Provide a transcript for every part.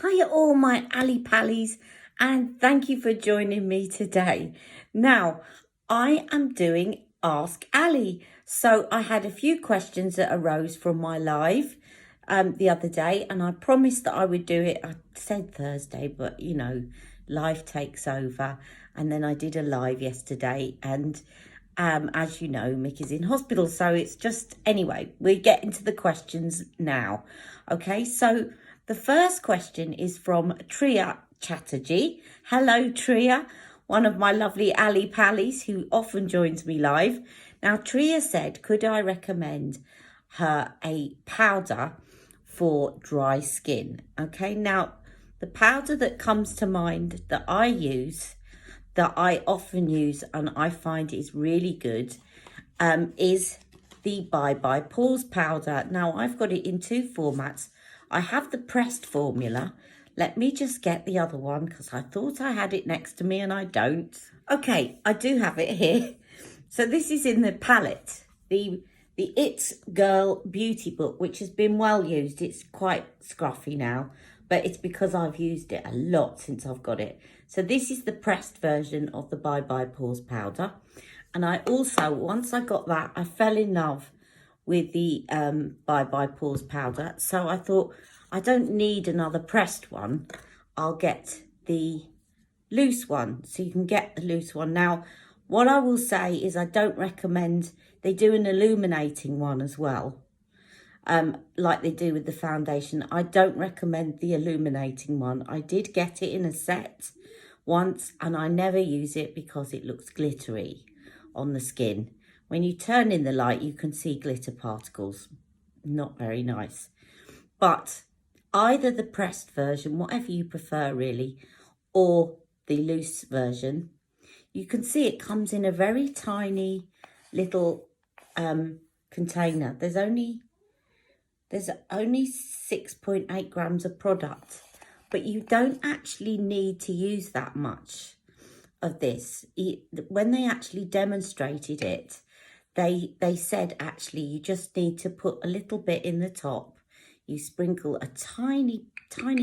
Hiya all my Ali Pallies, and thank you for joining me today. Now, I am doing Ask Ali. So I had a few questions that arose from my live the other day, and I promised that I would do it. I said Thursday, but you know, life takes over. And then I did a live yesterday, and as you know, Mick is in hospital, so it's just, anyway, we're getting to the questions now. Okay, so the first question is from Triya Chatterjee. Hello, Triya, one of my lovely Ali Pallies who often joins me live. Now, Triya said, could I recommend her a powder for dry skin? Okay, now, the powder that comes to mind that I use, that I often use and I find is really good, is the Bye Bye Pores powder. Now, I've got it in two formats. I have the pressed formula. Let me just get the other one because I thought I had it next to me and I don't. Okay, I do have it here. So this is in the palette, the It Girl Beauty Book, which has been well used. It's quite scruffy now, but it's because I've used it a lot since I've got it. So this is the pressed version of the Bye Bye Pores powder. And I also, once I got that, I fell in love with the Bye Bye Pores powder. So I thought, I don't need another pressed one. I'll get the loose one. So you can get the loose one. Now, what I will say is I don't recommend, they do an illuminating one as well, like they do with the foundation. I don't recommend the illuminating one. I did get it in a set once and I never use it because it looks glittery on the skin. When you turn in the light, you can see glitter particles. Not very nice. But either the pressed version, whatever you prefer really, or the loose version, you can see it comes in a very tiny little container. There's only 6.8 grams of product, but you don't actually need to use that much of this. When they actually demonstrated it, they said actually you just need to put a little bit in the top. You sprinkle a tiny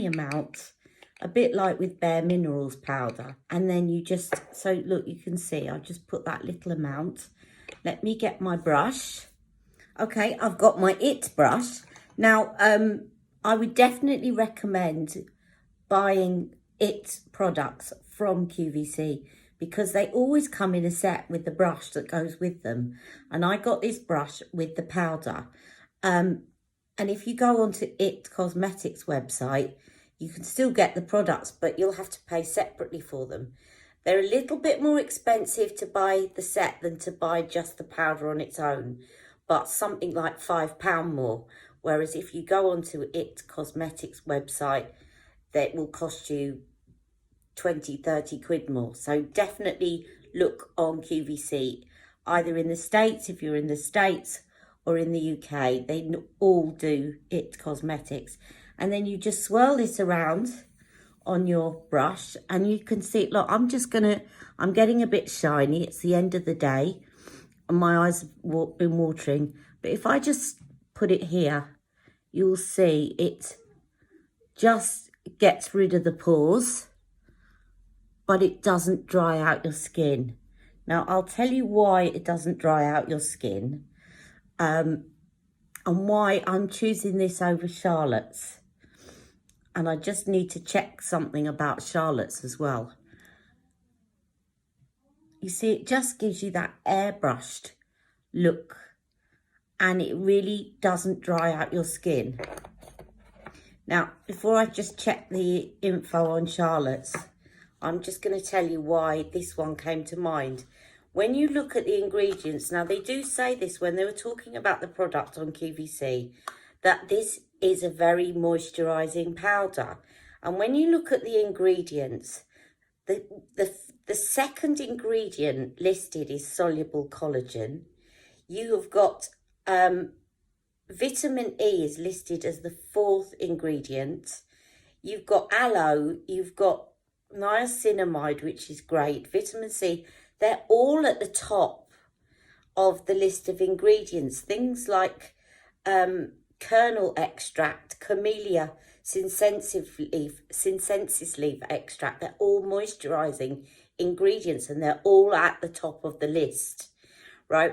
amount, a bit like with Bare Minerals powder, and then you just, so look, you can see I've just put that little amount. Let me get my brush. Okay, I've got my It brush. Now, I would definitely recommend buying It products from QVC because they always come in a set with the brush that goes with them. And I got this brush with the powder. And if you go onto It Cosmetics website, you can still get the products, but you'll have to pay separately for them. They're a little bit more expensive to buy the set than to buy just the powder on its own, but something like £5 more. Whereas if you go onto It Cosmetics website, that will cost you 20-30 quid more. So definitely look on QVC, either in the States, if you're in the States, or in the UK. They all do It Cosmetics. And then you just swirl this around on your brush and you can see, look, I'm getting a bit shiny. It's the end of the day and my eyes have been watering. But if I just put it here, you'll see it just gets rid of the pores, but it doesn't dry out your skin. Now, I'll tell you why it doesn't dry out your skin and why I'm choosing this over Charlotte's. And I just need to check something about Charlotte's as well. You see, it just gives you that airbrushed look and it really doesn't dry out your skin. Now, before I just check the info on Charlotte's, I'm just going to tell you why this one came to mind. When you look at the ingredients, now they do say this when they were talking about the product on QVC, that this is a very moisturising powder. And when you look at the ingredients, the second ingredient listed is soluble collagen. You have got vitamin E is listed as the fourth ingredient. You've got aloe, you've got niacinamide, which is great, vitamin C. They're all at the top of the list of ingredients. Things like kernel extract, camellia synsensis leaf extract. They're all moisturising ingredients and they're all at the top of the list, right?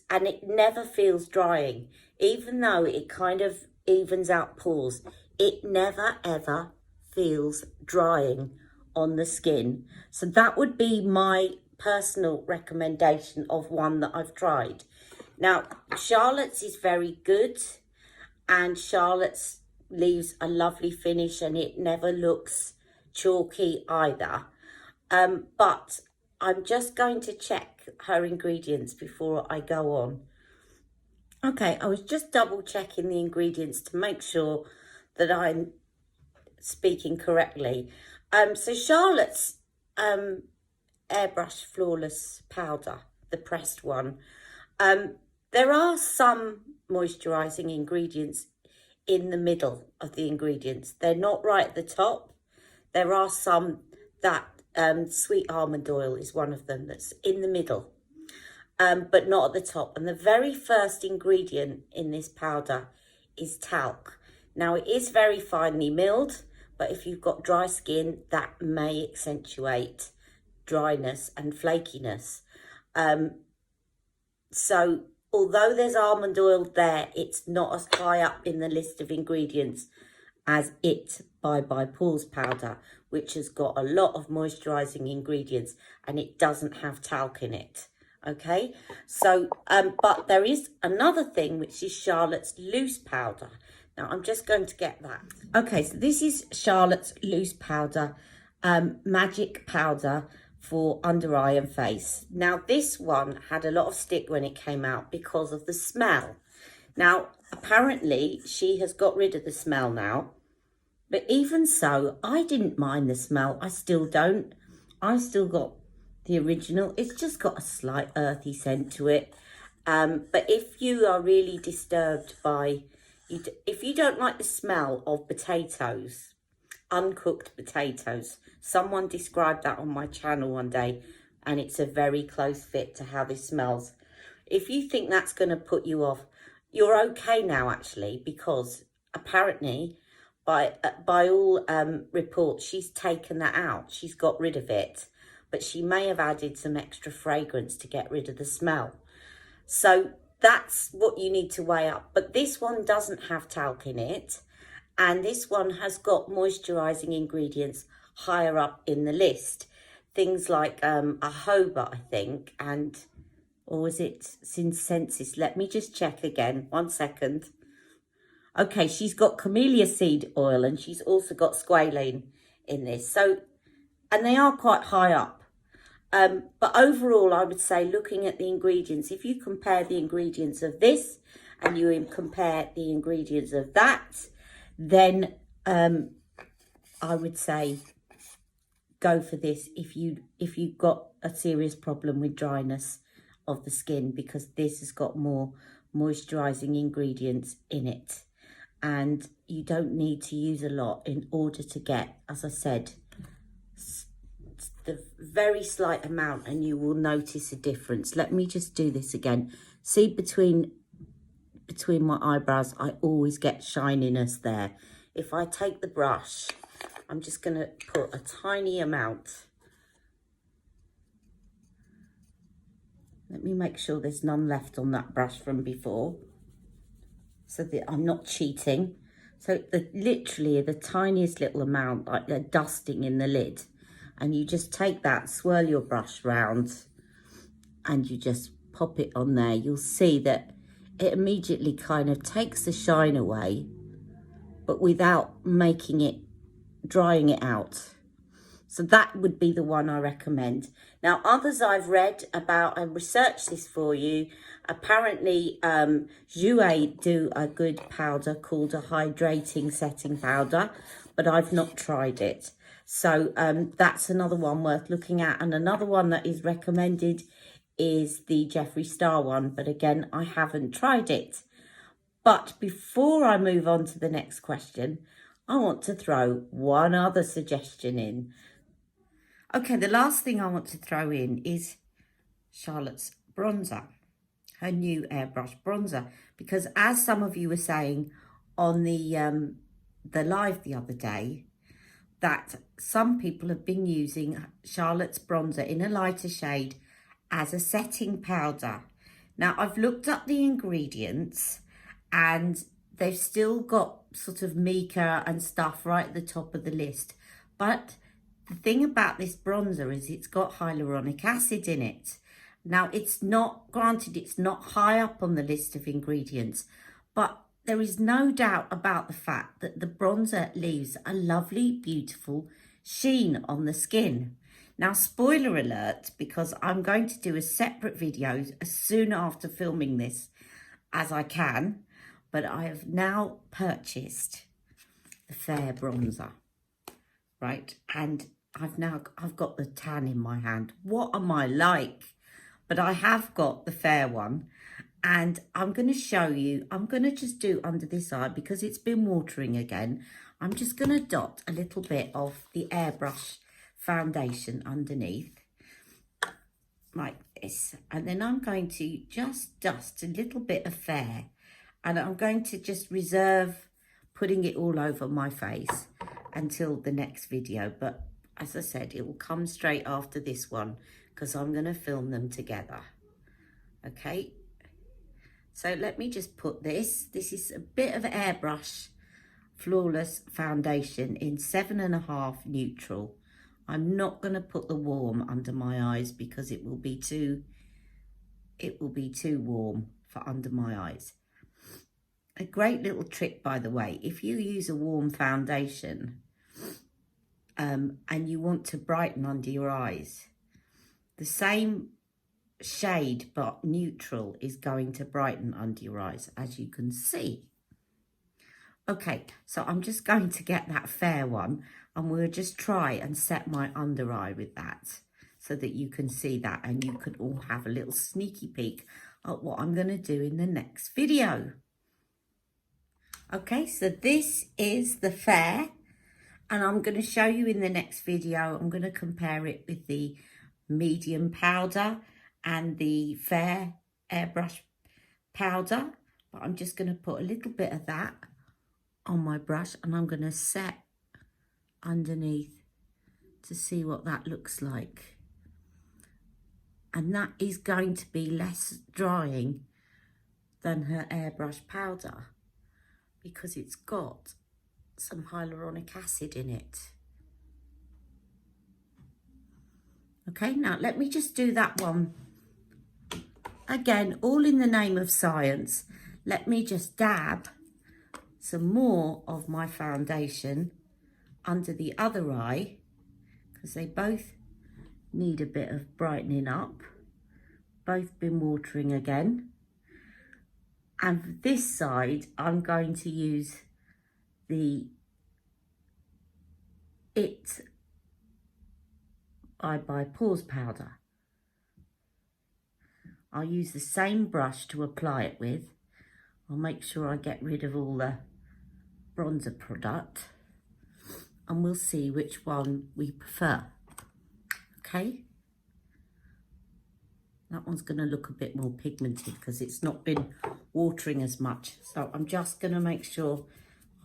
And it never feels drying. Even though it kind of evens out pores, it never ever feels drying on the skin. So that would be my personal recommendation of one that I've tried. Now, Charlotte's is very good, and Charlotte's leaves a lovely finish and it never looks chalky either. But I'm just going to check her ingredients before I go on. Okay, I was just double checking the ingredients to make sure that I'm speaking correctly. So Charlotte's Airbrush Flawless Powder, the pressed one, there are some moisturising ingredients in the middle of the ingredients. They're not right at the top. There are some that, sweet almond oil is one of them that's in the middle, but not at the top. And the very first ingredient in this powder is talc. Now, it is very finely milled, but if you've got dry skin, that may accentuate dryness and flakiness. So although there's almond oil there, it's not as high up in the list of ingredients as it by Pores powder, which has got a lot of moisturising ingredients and it doesn't have talc in it. Okay, so but there is another thing, which is Charlotte's Loose Powder. Now I'm just going to get that. Okay, so this is Charlotte's Loose Powder, magic powder for under eye and face. Now this one had a lot of stick when it came out because of the smell. Now apparently she has got rid of the smell now, but even so, I didn't mind the smell. I still don't. I still got the original. It's just got a slight earthy scent to it. But if you are really disturbed by, if you don't like the smell of potatoes, uncooked potatoes, someone described that on my channel one day, and it's a very close fit to how this smells. If you think that's going to put you off, you're okay now actually, because apparently by all reports, she's taken that out. She's got rid of it, but she may have added some extra fragrance to get rid of the smell. So that's what you need to weigh up. But this one doesn't have talc in it, and this one has got moisturising ingredients higher up in the list. Things like jojoba, I think, and, or was it synsensis? Let me just check again, 1 second. Okay, she's got camellia seed oil and she's also got squalane in this. So, and they are quite high up. But overall, I would say, looking at the ingredients, if you compare the ingredients of this and you compare the ingredients of that, then I would say go for this if you've got a serious problem with dryness of the skin, because this has got more moisturising ingredients in it. And you don't need to use a lot in order to get, as I said, the very slight amount, and you will notice a difference. Let me just do this again. See, between my eyebrows, I always get shininess there. If I take the brush, I'm just going to put a tiny amount. Let me make sure there's none left on that brush from before, so that I'm not cheating. So literally the tiniest little amount, like they're dusting in the lid. And you just take that, swirl your brush round, and you just pop it on there. You'll see that it immediately kind of takes the shine away, but without drying it out. So that would be the one I recommend. Now, others I've read about and researched this for you. Apparently, jouer do a good powder called a hydrating setting powder, but I've not tried it. So that's another one worth looking at. And another one that is recommended is the Jefree Star one. But again, I haven't tried it. But before I move on to the next question, I want to throw one other suggestion in. Okay, the last thing I want to throw in is Charlotte's bronzer, her new airbrush bronzer. Because as some of you were saying on the the live the other day that some people have been using Charlotte's bronzer in a lighter shade as a setting powder. Now, I've looked up the ingredients and they've still got sort of mica and stuff right at the top of the list. But the thing about this bronzer is it's got hyaluronic acid in it. Now, it's not, granted, it's not high up on the list of ingredients, but there is no doubt about the fact that the bronzer leaves a lovely, beautiful sheen on the skin. Now, spoiler alert, because I'm going to do a separate video as soon after filming this as I can, but I have now purchased the fair bronzer, right? And I've got the tan in my hand. What am I like? But I have got the fair one. And I'm going to show you, I'm going to just do under this eye because it's been watering again. I'm just going to dot a little bit of the airbrush foundation underneath, like this. And then I'm going to just dust a little bit of fair. And I'm going to just reserve putting it all over my face until the next video. But as I said, it will come straight after this one because I'm going to film them together. Okay. So let me just put this. This is a bit of airbrush flawless foundation in 7.5 neutral. I'm not going to put the warm under my eyes because it will be too warm for under my eyes. A great little trick, by the way, if you use a warm foundation and you want to brighten under your eyes, the same shade but neutral is going to brighten under your eyes, as you can see. Okay, so I'm just going to get that fair one and we'll just try and set my under eye with that so that you can see that and you can all have a little sneaky peek at what I'm going to do in the next video. Okay, so this is the fair and I'm going to show you in the next video. I'm going to compare it with the medium powder and the fair airbrush powder, but I'm just going to put a little bit of that on my brush and I'm going to set underneath to see what that looks like. And that is going to be less drying than her airbrush powder because it's got some hyaluronic acid in it. Okay, now let me just do that one. Again, all in the name of science. Let me just dab some more of my foundation under the other eye because they both need a bit of brightening up. Both been watering again. And for this side, I'm going to use the by Pores powder. I'll use the same brush to apply it with. I'll make sure I get rid of all the bronzer product and we'll see which one we prefer. Okay, that one's going to look a bit more pigmented because it's not been watering as much. So I'm just going to make sure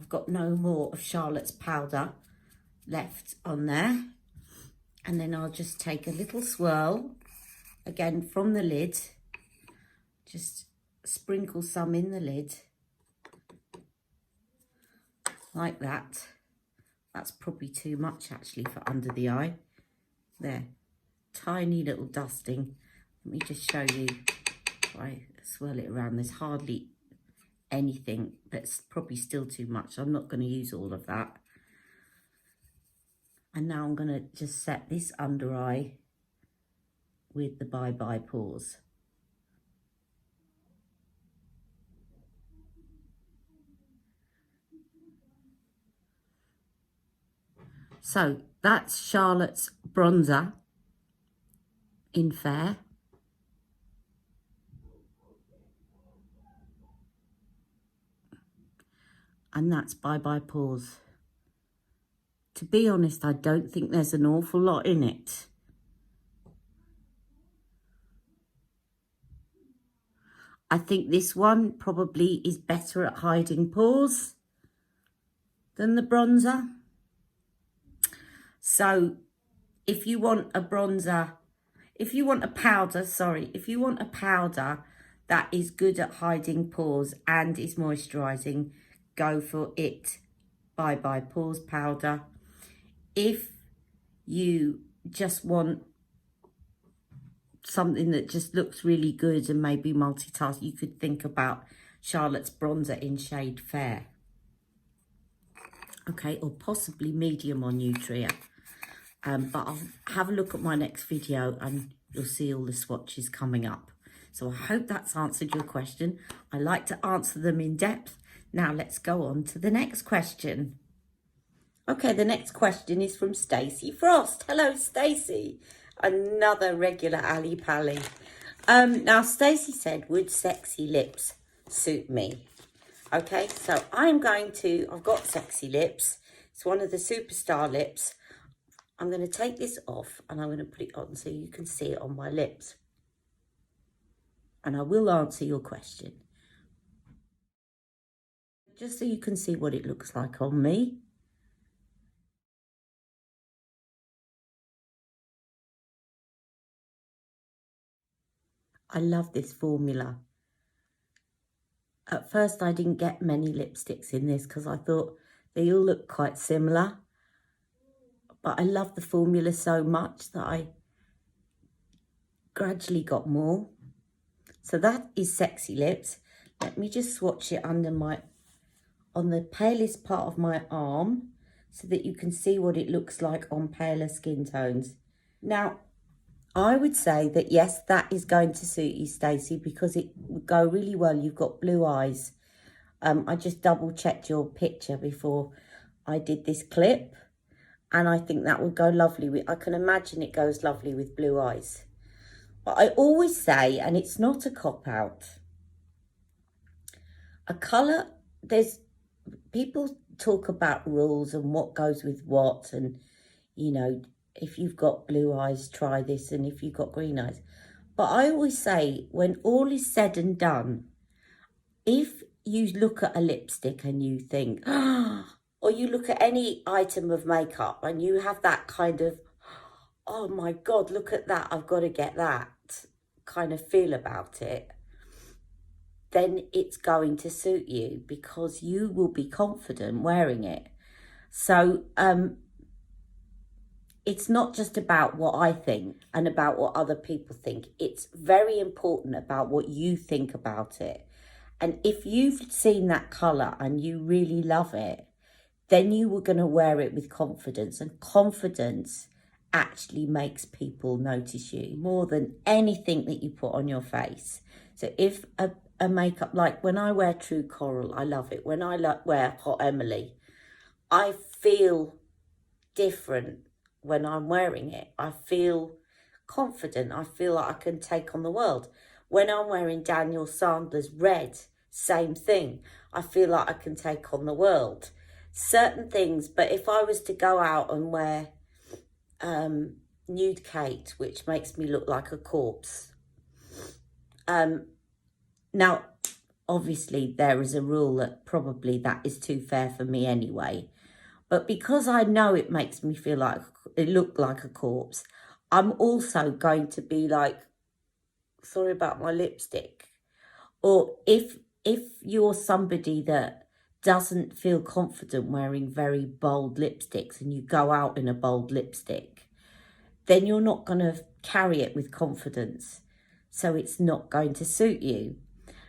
I've got no more of Charlotte's powder left on there. And then I'll just take a little swirl again from the lid, just sprinkle some in the lid like that. That's probably too much actually for under the eye. There, tiny little dusting. Let me just show you. I swirl it around. There's hardly anything, but it's probably still too much. I'm not going to use all of that. And now I'm going to just set this under eye with the Bye Bye Pores. So that's Charlotte's bronzer in fair. And that's Bye Bye Pores. To be honest, I don't think there's an awful lot in it. I think this one probably is better at hiding pores. than the bronzer. So if you want a bronzer, if you want a powder that is good at hiding pores and is moisturising, go for it. Bye Bye Pores powder. If you just want something that just looks really good and maybe multitask, you could think about Charlotte's bronzer in shade Fair. Okay, or possibly medium on you, Triya. But I'll have a look at my next video and you'll see all the swatches coming up. So I hope that's answered your question. I like to answer them in depth. Now let's go on to the next question. Okay, the next question is from Stacey Frost. Hello, Stacey. Another regular Ali Pally. Now, Stacey said, would sexy lips suit me? Okay, so I've got sexy lips. It's one of the superstar lips. I'm going to take this off and I'm going to put it on so you can see it on my lips. And I will answer your question. Just so you can see what it looks like on me. I love this formula. At first I didn't get many lipsticks in this because I thought they all look quite similar. But I love the formula so much that I gradually got more. So that is Sexy Lips. Let me just swatch it on the palest part of my arm so that you can see what it looks like on paler skin tones. Now, I would say that yes, that is going to suit you, Stacey, because it would go really well. You've got blue eyes. I just double checked your picture before I did this clip. And I think that would go lovely with, I can imagine it goes lovely with blue eyes. But I always say, and it's not a cop-out, a colour, people talk about rules and what goes with what, and, you know, if you've got blue eyes, try this, and if you've got green eyes. But I always say, when all is said and done, if you look at a lipstick and you think, or you look at any item of makeup and you have that kind of, oh my God, look at that, I've got to get that kind of feel about it, then it's going to suit you because you will be confident wearing it. So it's not just about what I think and about what other people think. It's very important about what you think about it. And if you've seen that colour and you really love it, then you were going to wear it with confidence. And confidence actually makes people notice you more than anything that you put on your face. So if a makeup, like when I wear True Coral, I love it. When I wear Hot Emily, I feel different when I'm wearing it. I feel confident. I feel like I can take on the world. When I'm wearing Daniel Sandler's Red, same thing. I feel like I can take on the world. Certain things, but if I was to go out and wear Nude Kate, which makes me look like a corpse. Now, obviously, there is a rule that probably that is too fair for me anyway. But because I know it makes me feel like it looked like a corpse, I'm also going to be like, sorry about my lipstick. Or if you're somebody that doesn't feel confident wearing very bold lipsticks and you go out in a bold lipstick, then you're not going to carry it with confidence. So it's not going to suit you.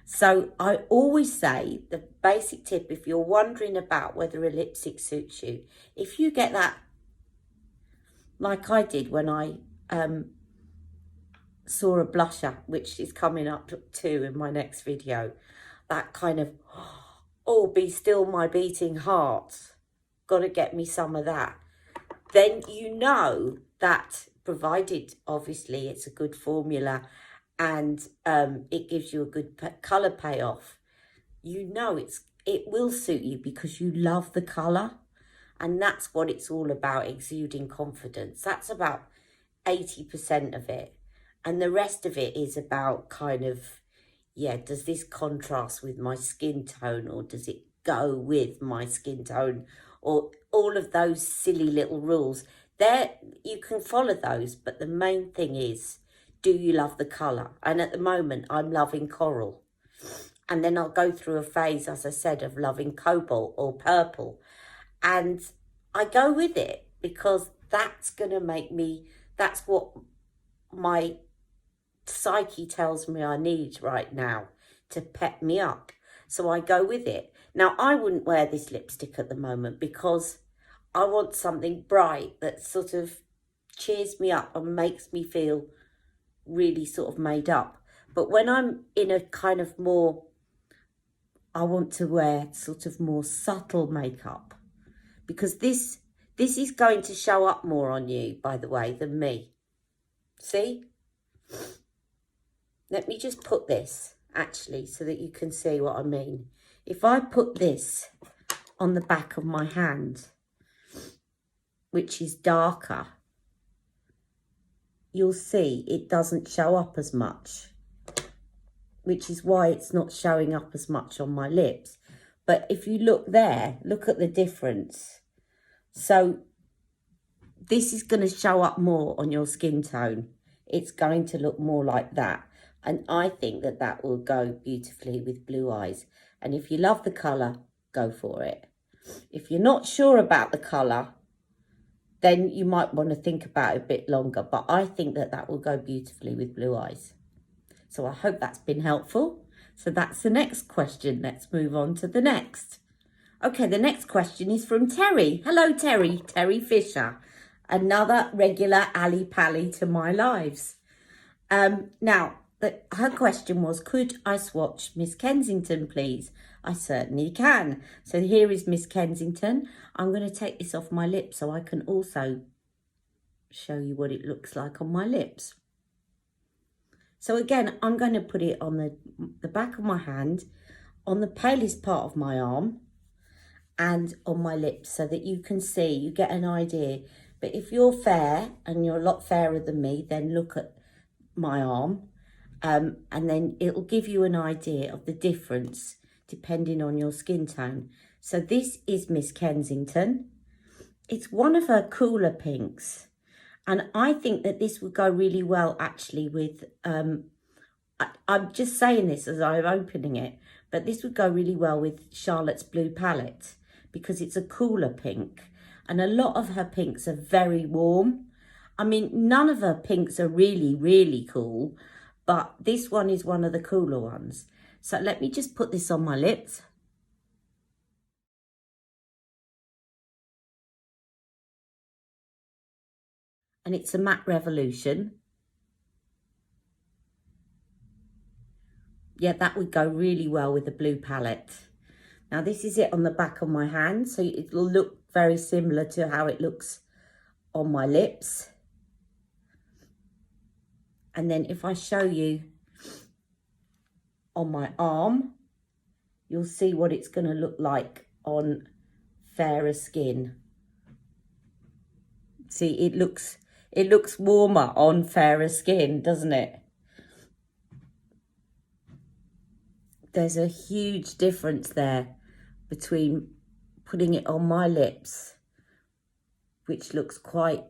So I always say the basic tip, if you're wondering about whether a lipstick suits you, if you get that, like I did when I saw a blusher, which is coming up too in my next video, that kind of, oh, be still my beating heart, got to get me some of that. Then you know that, provided obviously it's a good formula and it gives you a good colour payoff, you know it will suit you because you love the colour. And that's what it's all about, exuding confidence. That's about 80% of it. And the rest of it is about kind of, yeah, does this contrast with my skin tone, or does it go with my skin tone, or all of those silly little rules. There, you can follow those, but the main thing is, do you love the colour? And at the moment, I'm loving coral. And then I'll go through a phase, as I said, of loving cobalt or purple. And I go with it because that's going to make me, that's what my psyche tells me I need right now to pep me up. So I go with it. Now, I wouldn't wear this lipstick at the moment because I want something bright that sort of cheers me up and makes me feel really sort of made up. But when I'm in a kind of more, I want to wear sort of more subtle makeup, because this is going to show up more on you, by the way, than me. See? Let me just put this, actually, so that you can see what I mean. If I put this on the back of my hand, which is darker, you'll see it doesn't show up as much, which is why it's not showing up as much on my lips. But if you look there, look at the difference. So this is going to show up more on your skin tone. It's going to look more like that. And I think that that will go beautifully with blue eyes. And if you love the colour, go for it. If you're not sure about the colour, then you might want to think about it a bit longer. But I think that that will go beautifully with blue eyes. So I hope that's been helpful. So that's the next question. Let's move on to the next. Okay, the next question is from Terry. Hello, Terry. Terry Fischer. Another regular Ali Pally to my lives. Now, her question was, could I swatch Miss Kensington, please? I certainly can. So here is Miss Kensington. I'm going to take this off my lips so I can also show you what it looks like on my lips. So again, I'm going to put it on the back of my hand, on the palest part of my arm, and on my lips so that you can see, you get an idea. But if you're fair, and you're a lot fairer than me, then look at my arm. And then it'll give you an idea of the difference depending on your skin tone. So this is Miss Kensington. It's one of her cooler pinks. And I think that this would go really well actually with, I'm just saying this as I'm opening it, but this would go really well with Charlotte's Blue palette because it's a cooler pink. And a lot of her pinks are very warm. I mean, none of her pinks are really, really cool, but this one is one of the cooler ones. So let me just put this on my lips. And it's a Matte Revolution. Yeah, that would go really well with the blue palette. Now this is it on the back of my hand, so it'll look very similar to how it looks on my lips. And then if I show you on my arm, you'll see what it's going to look like on fairer skin. See, it looks warmer on fairer skin, doesn't it? There's a huge difference there between putting it on my lips, which looks quite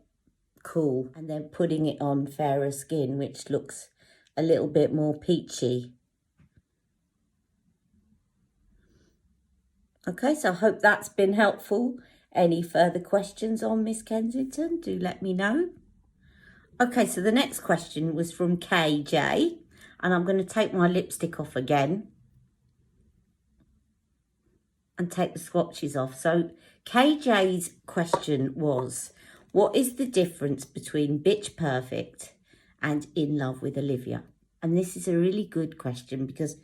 cool, and then putting it on fairer skin, which looks a little bit more peachy. Okay, so I hope that's been helpful. Any further questions on Miss Kensington, do let me know. Okay, so the next question was from KJ, and I'm going to take my lipstick off again and take the swatches off. So KJ's question was, what is the difference between Bitch Perfect and In Love with Olivia? And this is a really good question because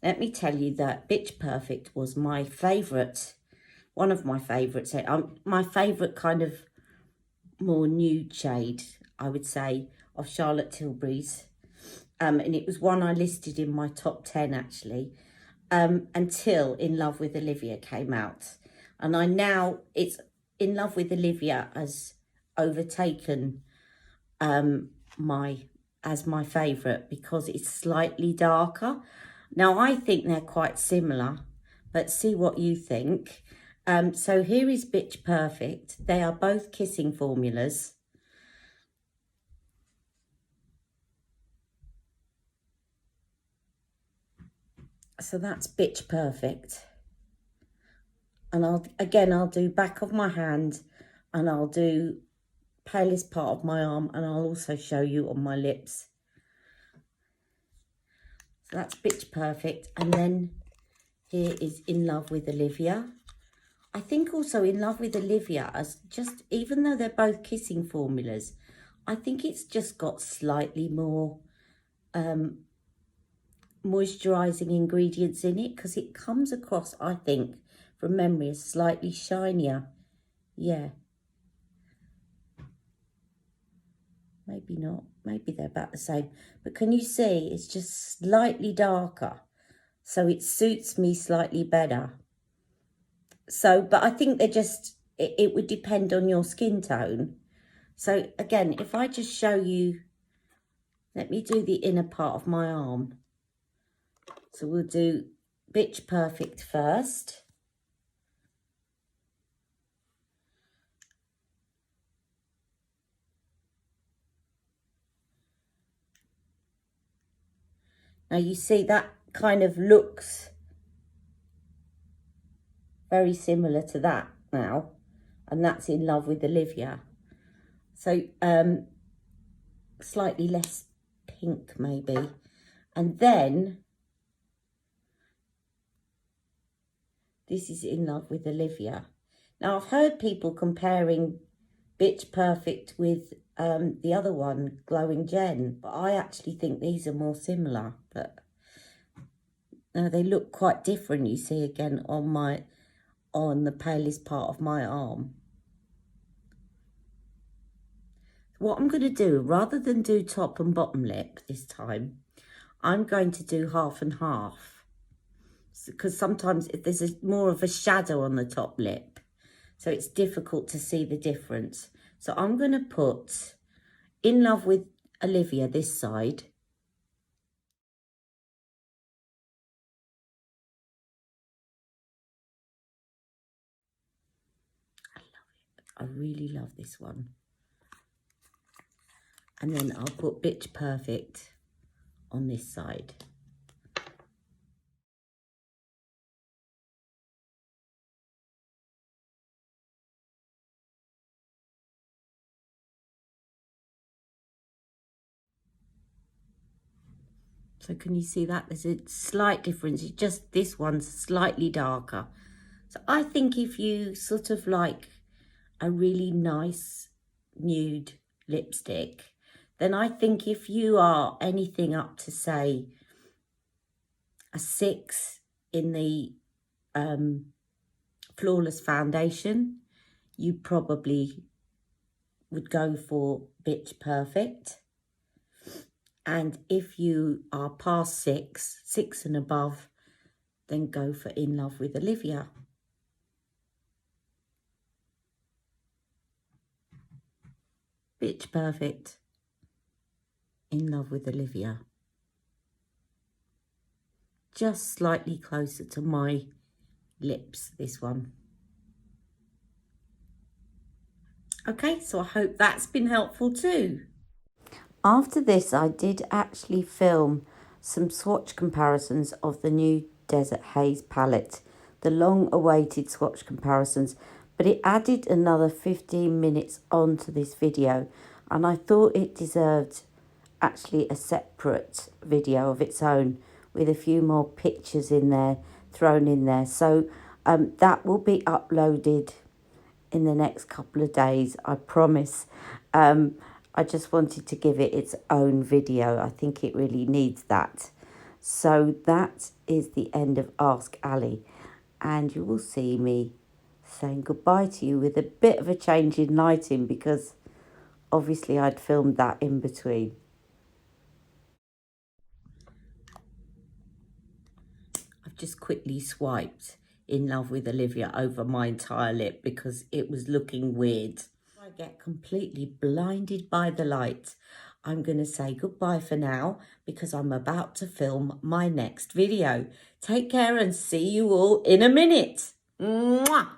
let me tell you that Bitch Perfect was my favourite, one of my favourites. My favourite kind of more nude shade, I would say, of Charlotte Tilbury's. And it was one I listed in my top 10 actually, until In Love with Olivia came out. And it's In Love with Olivia has overtaken as my favourite because it's slightly darker. Now I think they're quite similar, but see what you think. So here is Bitch Perfect. They are both kissing formulas. So that's Bitch Perfect. And I'll do back of my hand, and I'll do palest part of my arm, and I'll also show you on my lips. So that's Bitch Perfect. And then here is In Love with Olivia. I think also In Love with Olivia, as just, even though they're both kissing formulas, I think it's just got slightly more moisturising ingredients in it, because it comes across, I think, from memory, as slightly shinier. Yeah. Maybe not. Maybe they're about the same. But can you see it's just slightly darker? So it suits me slightly better. So, but I think they're just, it would depend on your skin tone. So again, if I just show you, let me do the inner part of my arm. So we'll do Bitch Perfect first. Now you see that kind of looks very similar to that now, and that's In Love with Olivia. So slightly less pink maybe. And then this is In Love with Olivia. Now I've heard people comparing Bitch Perfect with the other one, Glowing Jen, but I actually think these are more similar. But now they look quite different, you see, again on the palest part of my arm. What I'm going to do, rather than do top and bottom lip this time, I'm going to do half and half, because sometimes there's more of a shadow on the top lip, so it's difficult to see the difference. So I'm going to put In Love with Olivia this side. I love it. I really love this one. And then I'll put Bitch Perfect on this side. So can you see that? There's a slight difference. It's just this one's slightly darker. So I think if you sort of like a really nice nude lipstick, then I think if you are anything up to, say, a 6 in the Flawless Foundation, you probably would go for Bitch Perfect. And if you are past 6 and above, then go for In Love with Olivia. Bitch Perfect, In Love with Olivia. Just slightly closer to my lips, this one. Okay, so I hope that's been helpful too. After this, I did actually film some swatch comparisons of the new Desert Haze palette, the long-awaited swatch comparisons, but it added another 15 minutes onto this video, and I thought it deserved actually a separate video of its own with a few more pictures in there, thrown in there. So that will be uploaded in the next couple of days, I promise. I just wanted to give it its own video. I think it really needs that. So that is the end of Ask Ali, and you will see me saying goodbye to you with a bit of a change in lighting, because obviously I'd filmed that in between. I've just quickly swiped In Love with Olivia over my entire lip because it was looking weird. I get completely blinded by the light. I'm going to say goodbye for now because I'm about to film my next video. Take care and see you all in a minute. Mwah!